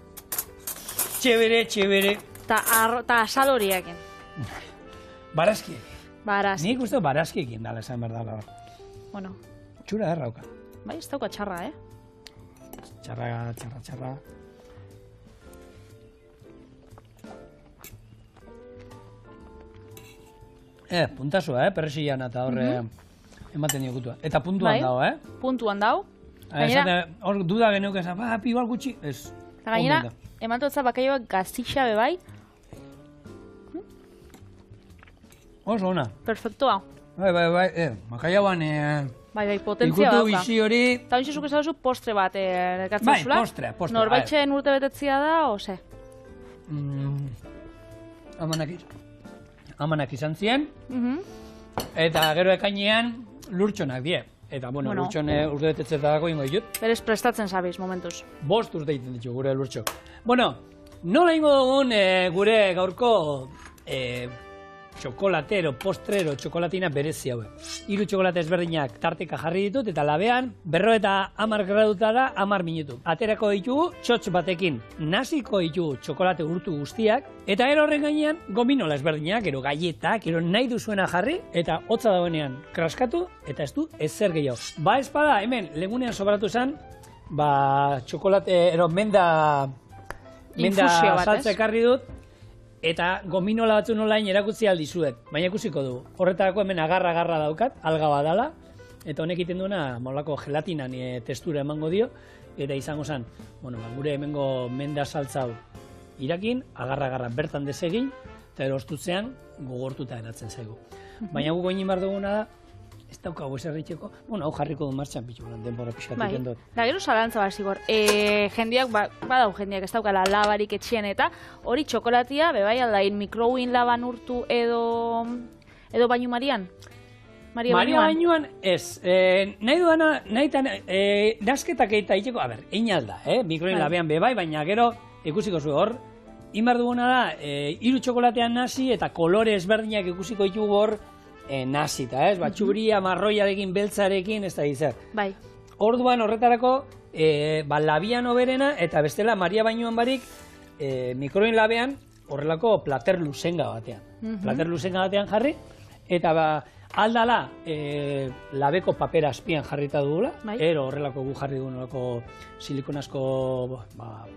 Txebere, txebere.
Eta asaloriakin.
Barazkiekin. Nik uste barazkiekin dala esan behar dala.
Bueno.
Txura errauka.
Bai, ez dauka txarra,
Txarra. Puntasua, perresian eta horre ematen diokutua. Eta puntuan dago,
Puntuan dago.
Hor duda geneuk esan, igual gutxi, ez.
Eta gainera, ematotza bakaioak gazixa bebai.
Oso ona.
Perfektoa.
Bai, bakaioan...
Bai, potentzia dauka.
Ikutu bizi hori...
Eta hontxe zuk esan duzu postre bat erkatzen zula.
Bai, postre.
Norbaitxen urte betetzia da, ose?
Amanak izan ziren, eta gero ekainean lurtxonak die. Eta, lurtxon urte betetzetako ingo ditut.
Berez prestatzen zabiz, momentuz.
5 urte egiten ditu gure lurtxok. Nola ingo dugun gure gaurko txokolatero, postrero, txokolatina berezi haue. 3 txokolate ezberdinak tarteka jarri ditut, eta labean 50 gradutara 10 minutu. Aterako ditugu txotx batekin naziko ditugu txokolate urtu guztiak, eta ero horren gainean gominola ezberdinak, ero galletak, ero nahi duzuena jarri, eta hotza dagoenean kraskatu, eta ez du ezer gehiago. Ba espada, hemen, legunean sobratu zen, txokolate, ero menda saltza ekarri dut, eta gominola batzu nolain erakutzi aldizuet, baina ikusiko du. Horretarako hemen agarra daukat, alga badala, eta honek iten duena molako gelatinan testura emango dio, eta izango zen, gure hemengo menda saltza hau irakin, agarra bertan desegin, eta erostutzean gogortuta eratzen zaigu. Baina gu goinin bar duguna da, ez daukagu eserritxeko, hau jarriko du martxan pitxuran, denbora pixkatik endot.
Da gero zalantza bat zigor, jendiak, badau jendiak ez daukala labarik etxien eta hori txokolatia, bebai aldain mikrowin laban urtu edo bainu marian?
Maria bainuan ez, nahi duana, nasketak eta itxeko, egin alda, mikrowin labean bebai, baina gero ikusiko zu hor, inbar duguna da, 3 txokolatean nasi eta kolore ezberdinak ikusiko ditugu hor, nazita, txuria, marroiarekin, beltzarekin, ez da izar.
Bai.
Orduan horretarako, labian oberena, eta bestela Maria bainuan barik, mikroin labean, horrelako plater luzenga batean. Plater luzenga batean jarri, eta aldala, labeko papera azpian jarrita dugula, ero horrelako gu jarri dugun horrelako silikonazko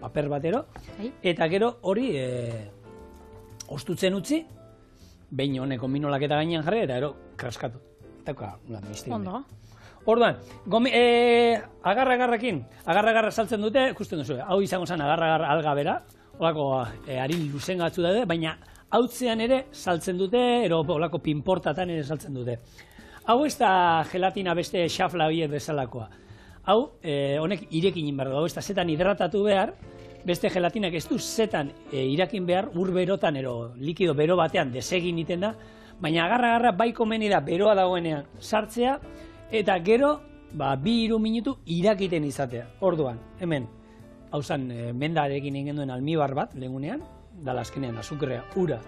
paper batero, eta gero hori ostutzen utzi, behin honeko minolak eta gainean jarri, eta ero kraskatu. Ondo. Orduan, agarra saltzen dute, ikusten duzu, hau izango zen agarra alga bera, holako haril luzen gatzu daude, baina hautzean ere saltzen dute, ero holako pinportatan ere saltzen dute. Hau ez da gelatina beste xafla horiek bezalakoa. Hau, honek irekin inbar du, hau ez da zetan hidratatu behar, beste gelatinak ez du zetan irakin behar, ur berotan, likido bero batean desegin iten da, baina agarra bai komeni da beroa dagoenean sartzea, eta gero, 2-3 minutu irakiten izatea. Orduan, hemen, hau zan, mendarekin egin duen almibar bat, lehenunean, dala azkenean azukrea, ura,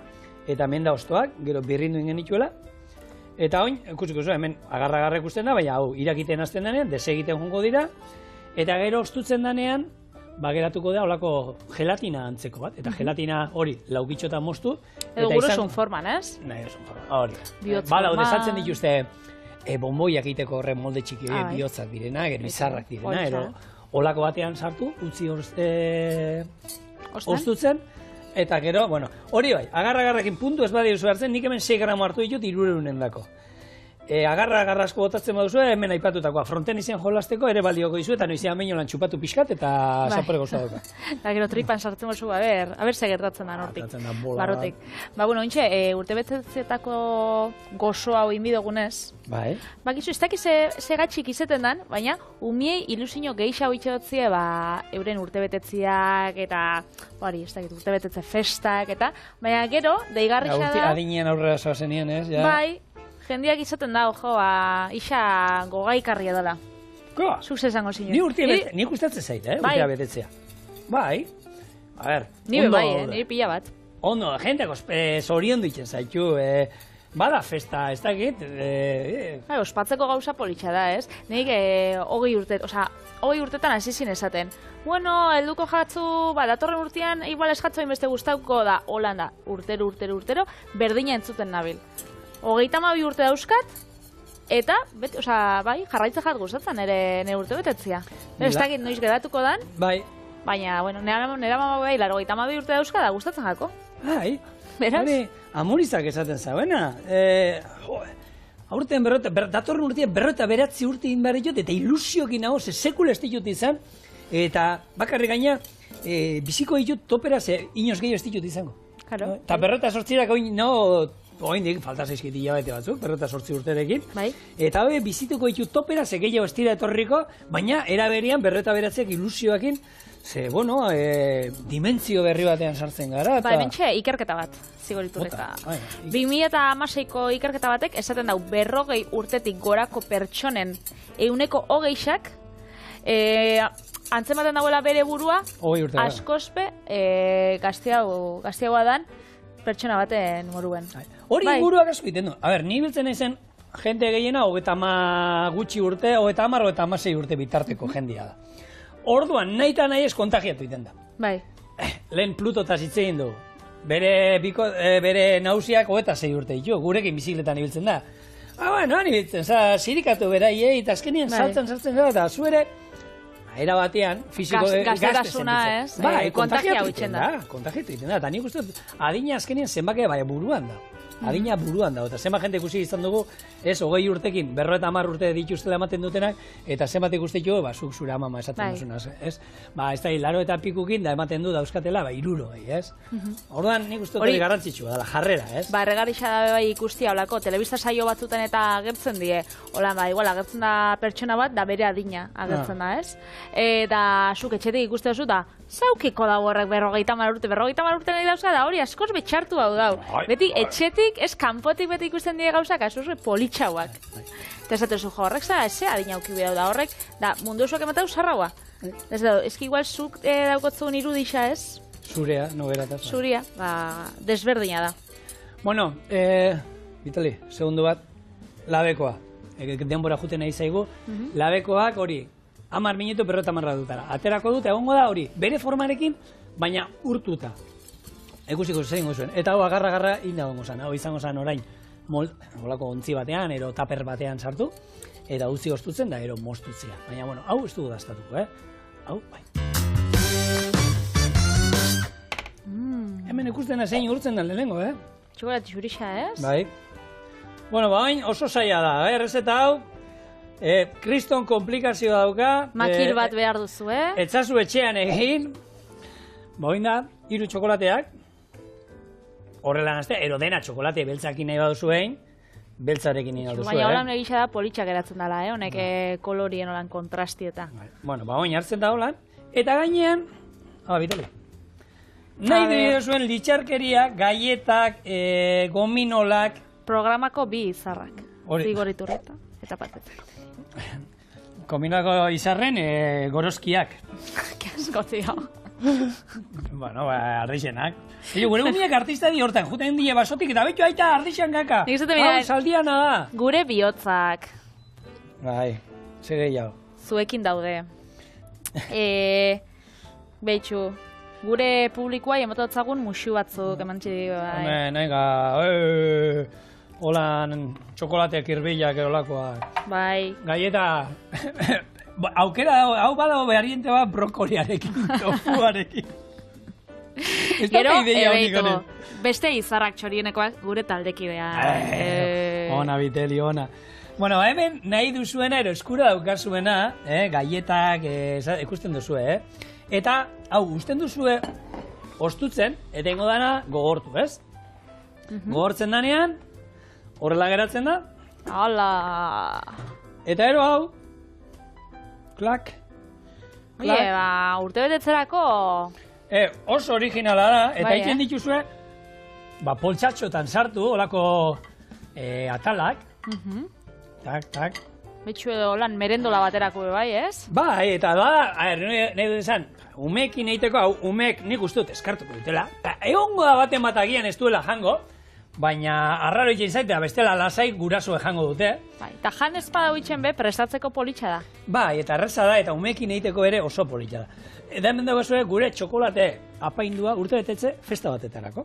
eta menda ostoak, gero birrindu ingen dituela, Eta oin, ikusiko zu, hemen agarra-agarra ikusten da, baina hau irakiten hasten denean, desegiten jongo dira, eta gero ostutzen denean, geratuko da olako gelatina antzeko bat, eta gelatina hori laukitxotan moztu.
Edo gurosun forman, ez?
Nahi, gurosun forman, hori. Bala, hori saltzen dituzte bonboiak egiteko horren molde txiki bihotzak direna, gero izarrak direna, ero olako batean sartu, utzi ostutzen, eta gero, bueno, hori bai, agarra-agarrekin puntu ez badi duzu hartzen, nik hemen 6 gramo hartu ditut 300 dako. Agarra asko botatzen baduzu, hemen aipatutakoa, fronten izan jolasteko ere balioko dizu, eta noizean behin lan txupatu pixkat, eta zapore gozoa dauka.
Eta gero tripan sartzen baduzu, a ber segertatzen da nortik, barrotik. Bueno, intxe, urtebetetzetako gozoa hoi inbidogunez, bakizu, ez dakiz segatxik izeten dan, baina umiei ilusio gehiago itxotzie, euren urtebetetziak, eta, ez dakit, urtebetetze festak, eta, baina gero, deigarrixa da...
Adinen aurrera zoazenien, ez?
Bai, jendeak izaten da, isa gogaikarria dela.
Ko?
Zuk zesango zinu.
Ni gustatzen zait, urtea betetzea. Bai. A ber,
ni bai, ni pila bat.
Ondo, jendeak zorion ditzen zaitu, bada festa, ez dakit.
Ospatzeko gauza politxa da, ez? Nik 20 urtetan hasi zin esaten. Bueno, helduko jatzu, datorren urtean, igual eskatzo inbeste gustauko da, Holanda, urtero, berdina entzuten nabil. 32 urte dauzkat, eta, jarraitza jat gustatzen nire urte betetzia. Ez dakit noiz geratuko dan, baina, nire mama bai, 32 urte dauzkat, da gustatzen jako.
Bai,
beraz?
Amurizak esaten zauena. Aurten datorren urtean 59 urte egin behar ditut, eta ilusiokin nago, sekula ez ditut izan, eta bakarrik gaina, biziko ditut topera, inoz gehiago ez ditut izango. Eta 58 oin nago, oindik, falta zaizkit hilabete batzuk, 58 urterekin. Eta hori bizituko ditu topera, ze gehiago ez dira etorriko, baina eraberian 59 ilusioakin, dimentsio berri batean sartzen gara.
Bentxe, ikerketa bat, zigoriturreka. 2016ko ikerketa batek, esaten dau, 40 urtetik gorako pertsonen 120ak, antzematen dagoela bere burua, askozpe gazteagoa dan, pertsona baten moruen.
Hori inguruak asko egiten du. A ber, ni biltzen naizen jende gehiena 30 gutxi urte, 30, 36 urte bitarteko jendia da. Orduan, nahi eta nahi ez kontagiatu egiten da.
Bai.
Lehen Plutotaz hitz egin du. Bere nausiak 26 urte ditu, gurekin bizikletan ibiltzen da. Bueno, han ibiltzen, sirikatu beraiei, eta azkenien saltzen, eta zuere, era batean, fiziko
gaztasuna, ez? Kontagiatu egiten da.
Kontagiatu egiten da, eta nik uste adina azkenien zenbake buruan da. Adina buruan da, eta zenbat jente ikusi izan dugu, ez, 20 urtekin, 50 urte dituztela ematen dutenak, eta zenbat ikustetu, zuk zure amama esaten duzunaz, ez? Ez da, 80 eta pikukin da ematen du dauzkatela, 60, ez? Orduan, nik uste dut garrantzitsua dela, jarrera, ez?
Erregarrixa da bai ikustia olako, telebista saio batzuten eta agertzen die, igual, agertzen da pertsona bat, da bere adina agertzen da, ez? Eta zuk etxetik ikuste duzu, da, zaukiko dago horrek 50 urte nahi dauzka, da hori askoz betxartu hau dau. Beti etxetik, ez kanpotik beti ikusten die gauzak, azuzue politxauak. Eta esaten zu horrek zara, ez adina auki behar da horrek, da mundu osoak ematau zarraua. Ez da, ezki igual zuk daukotzun irudixa ez?
Zurea, noberataz.
Zuria, desberdina da.
Bueno, Vitali, segundu bat, labekoa. Denbora juten nahi zaigu, labekoak hori, 10 minutu 50 dutara. Aterako dut, egongo da hori, bere formarekin, baina urtuta. Ekusiko zein gozuen. Eta hau agarra indagongo zan. Hau izango zan orain, holako ontzi batean, ero taper batean sartu, eta utzi ostutzen da, ero mostutzea. Baina, bueno, hau ez dugu daztatuko, Hau, bai. Hemen ikusten zein urtzen da lehenengo,
Txugarat xurixa, ez?
Bai. Bueno, bain oso zaila da, errezeta hau, kriston komplikazioa dauka.
Makil bat behar duzu,
Etzazu etxean egin. Boin da, 3 txokolateak. Horrela nazte, ero dena txokolate beltzakin nahi baduzu egin, beltzarekin nahi baduzu.
Baina holan egisa da politxak geratzen dela, honek kolorien holan kontrastieta.
Bueno, boin hartzen da holan. Eta gainean, Vitali. Nahi dira zuen litxarkeria, gaietak, gominolak.
Programako 2 izarrak. Zigoriturreta eta patetak.
Kombinako izarren, gorozkiak.
Ke asko, tio.
Bueno, ardixenak. Gure gumiak artista di hortan, juten die basotik, eta betu aita ardixan gaka. Hau, saldiana da.
Gure bihotzak.
Bai, ze gehiago.
Zuekin daude. Beitxu, gure publikoa emototzagun musu batzuk emantzi bai.
Nahiga, holan txokolateak irbilak erolakoak.
Bai.
Gaieta, aukera, hau badago behariente bat brokoliarekin, tofuarekin.
Gero, beste izarrak txorienekoak gure taldekidea.
Ona, Viteli, ona. Bueno, hemen nahi duzuena, eskura daukazuena, gaietak ikusten duzue, eta, hau, usten duzue, ostutzen, eta ingo dana gogortu, ez? Gogortzen danean, horrela geratzen da.
Hala!
Eta ero hau, klak.
Oie, urte betetzerako...
Oso originala da, eta egiten dituzue, poltsatxotan sartu, holako atalak. Tak, tak.
Betxu edo lan merendola baterako bai, ez?
Bai, eta da, nahi dut esan, umeekin egiteko, hau, umeek nik uste dut eskartuko dutela. Egongo da baten bat agian ez duela jango, baina arraro egin zaitea, bestela lasai guraso jango dute.
Bai, eta jan espada huitzen be, prestatzeko politxa da.
Bai, eta erreza da, eta umeekin egiteko ere oso politxa da. Eta hemen dago zuen gure txokolate apaindua urte betetze festa batetarako.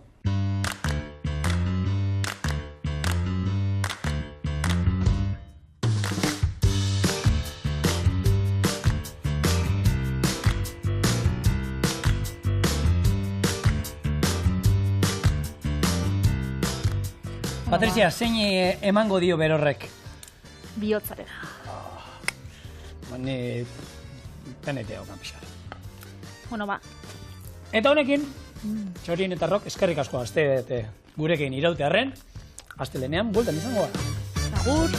Patricia, zein emango dio berorrek?
Bihotzarena.
Ni teneteo kanpixar.
Bueno, ba.
Eta honekin, txorien eta rok, eskerrik asko gurekin iraute arren, astelenean, bueltan izango gara.
Agur!